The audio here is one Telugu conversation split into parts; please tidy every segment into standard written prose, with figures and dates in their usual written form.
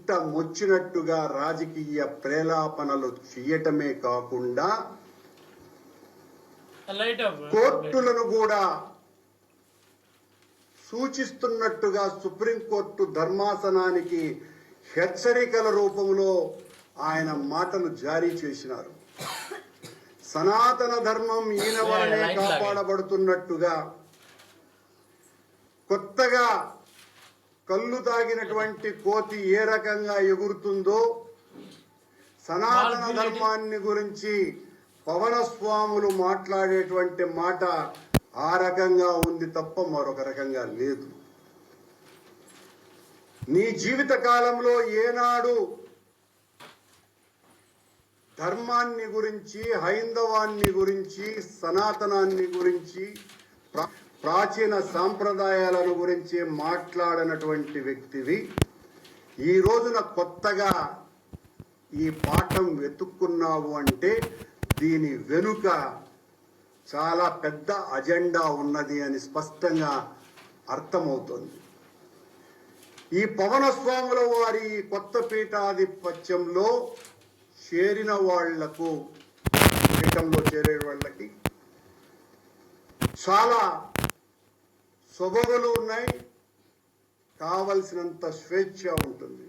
ఇష్టమొచ్చినట్టుగా రాజకీయ ప్రేలాపనలు చేయటమే కాకుండా కోర్టులను కూడా సూచిస్తున్నట్టుగా సుప్రీంకోర్టు ధర్మాసనానికి హెచ్చరికల రూపంలో ఆయన మాటలు జారీ చేసినారు. సనాతన ధర్మం ఈయన వలనే కాపాడబడుతున్నట్టుగా కొత్తగా కళ్ళు తాగినటువంటి కోతి ఏ రకంగా ఎగురుతుందో సనాతన ధర్మాన్ని గురించి పవన స్వాములు మాట్లాడేటువంటి మాట ఆ రకంగా ఉంది తప్ప మరొక రకంగా లేదు. నీ జీవిత కాలంలో ఏనాడు ధర్మాన్ని గురించి, హైందవాన్ని గురించి, సనాతనాన్ని గురించి, ప్రాచీన సాంప్రదాయాలను గురించి మాట్లాడినటువంటి వ్యక్తివి ఈ రోజున కొత్తగా ఈ పాఠం వెతుక్కున్నావు అంటే దీని వెనుక చాలా పెద్ద అజెండా ఉన్నది అని స్పష్టంగా అర్థమవుతుంది. ఈ పవన స్వాముల వారి కొత్త పీఠాధిపత్యంలో చేరిన వాళ్లకు, పీఠంలో చేరే వాళ్ళకి చాలా సొబగులు ఉన్నాయి, కావలసినంత స్వేచ్ఛ ఉంటుంది.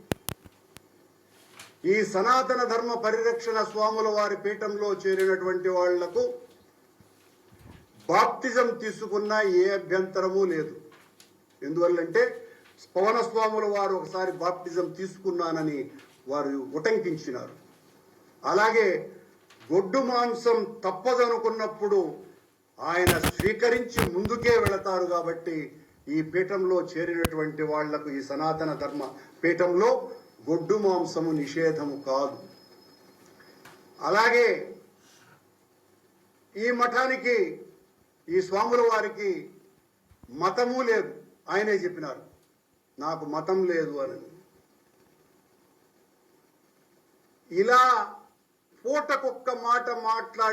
ఈ సనాతన ధర్మ పరిరక్షణ స్వాముల వారి పీఠంలో చేరినటువంటి వాళ్లకు బాప్తిజం తీసుకున్న ఏ అభ్యంతరము లేదు. ఎందువల్లంటే పవన స్వాముల వారు ఒకసారి బాప్తిజం తీసుకున్నానని వారు ఉటంకించినారు. అలాగే గొడ్డు మాంసం తప్పదనుకున్నప్పుడు ఆయన స్వీకరించి ముందుకే వెళతారు. కాబట్టి ఈ పీఠంలో చేరినటువంటి వాళ్లకు, ఈ సనాతన ధర్మ పీఠంలో గొడ్డు మాంసము నిషేధము కాదు. అలాగే ఈ మఠానికి, ఈ స్వాముల వారికి మతము లేదు. ఆయనే చెప్పినారు, నాకు మతం లేదు అని. ఇలా పూటకొక్క మాట మాట్లాడి